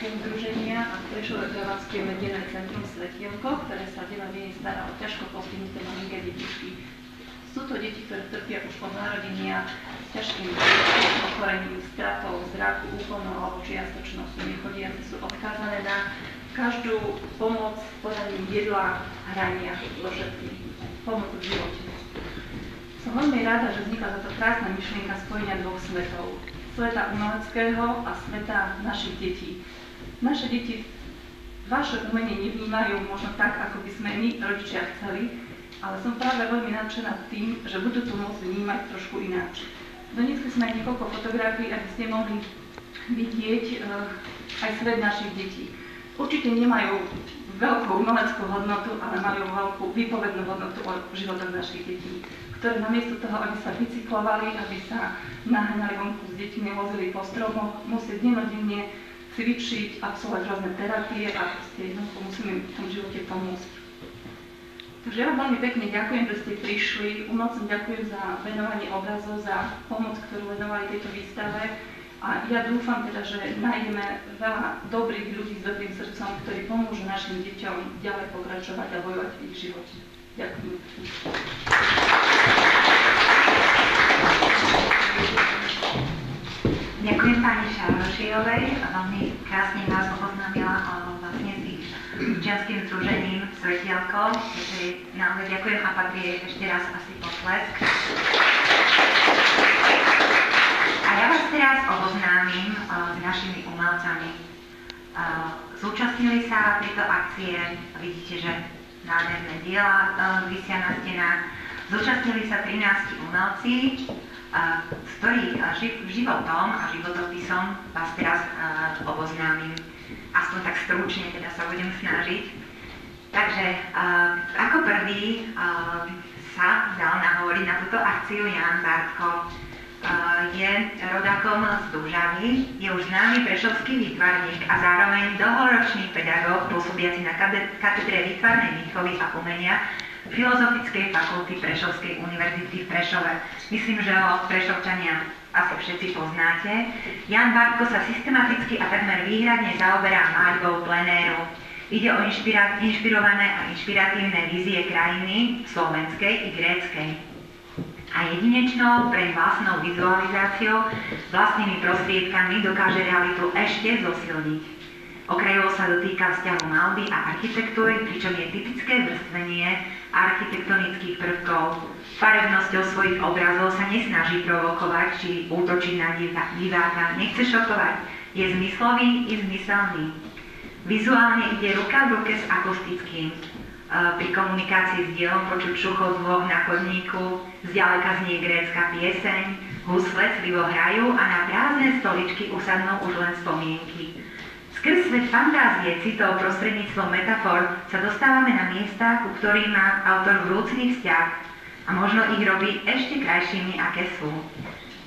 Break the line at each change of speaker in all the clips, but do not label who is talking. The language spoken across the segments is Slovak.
Ženského združenia a Prešovo-Prevádzke medené centrum Svetielko, ktoré sa denodenne stará o ťažko postihnuté malinké detičky. Sú to deti, ktoré trpia už od narodenia s ťažkým ochorením, stratou zraku, úplnou alebo čiastočnou sú nechodiace, sú odkázané na každú pomoc v podaní jedla, hrania, ložetky, pomoc v živote. Som veľmi rada, že vznikla táto krásna myšlienka spojenia dvoch svetov. Sveta umeleckého a sveta našich detí. Naše deti vaše umenie nevnímajú možno tak, ako by sme my, rodičia, chceli, ale som práve veľmi nadšená tým, že budú to môcť vnímať trošku ináč. Doniesli sme aj niekoľko fotografií, aby ste mohli vidieť aj svet našich detí. Určite nemajú veľkú umeleckú hodnotu, ale majú veľkú výpovednú hodnotu o životoch našich detí, ktoré namiesto toho, aby sa bicyklovali, aby sa naháňali vonku s deťmi, vozili po stromoch, musí denodenne cvičiť, absolvovať rôzne terapie a proste jednoducho musíme v tom živote pomôcť. Takže ja vám veľmi pekne ďakujem, že ste prišli. Umelcom ďakujem za venovanie obrazov, za pomoc, ktorú venovali tejto výstave. A ja dúfam teda, že nájdeme veľa dobrých ľudí s dobrým srdcom, ktorí pomôžu našim deťom ďalej pokračovať a bojovať v ich živote. Ďakujem.
Ďakujem pani Šarošiovej a veľmi krásne nás oboznámila vlastne s ich ženským združením Svetielko. Takže naozaj ďakujem a patrí ešte raz asi potlesk. A ja vás teraz oboznámim s našimi umelcami. Zúčastnili sa tejto akcie, vidíte, že nádherné diela visia na stenách. Zúčastnili sa 13 umelci, s ktorých životom a životopisom vás teraz oboznámim. Aspoň tak stručne teda sa budem snažiť. Takže ako prvý sa dal nahovoriť na túto akciu Ján Bartko. Je rodákom z Dúžavy, je už známy prešovský výtvarník a zároveň dlhoročný pedagóg pôsobiaci na katedre výtvarnej výchovy a umenia Filozofickej fakulty Prešovskej univerzity v Prešove. Myslím, že ho Prešovčania asi všetci poznáte. Ján Bartko sa systematicky a takmer výhradne zaoberá maľbou plenéru. Ide o inšpirované a inšpiratívne vízie krajiny slovenskej i gréckej. A jedinečnou pre vlastnou vizualizáciou, vlastnými prostriedkami dokáže realitu ešte zosilniť. Okrajovo sa dotýka vzťahu maľby a architektúry, pričom je typické vrstvenie architektonických prvkov. Farebnosťou svojich obrazov sa nesnaží provokovať či útočiť na diváka, nechce šokovať, je zmyslový i zmyselný. Vizuálne ide ruka v ruke s akustickým. Pri komunikácii s dielom počuť šuchot zvuk na chodníku, zďaleka znie grécka pieseň, husle slivo hrajú a na prázdne stoličky usadnú už len spomienky. Skrz svet fantázie, citov prostredníctvom metafor sa dostávame na miesta, ku ktorým má autor vrúcný vzťah a možno ich robí ešte krajšími, aké sú.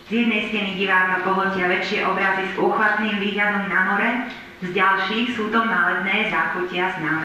Z jednej steny diváka pohltia väčšie obrazy s úchvatným výhľadom na more, z ďalších sú to malebné zákutia z námestia.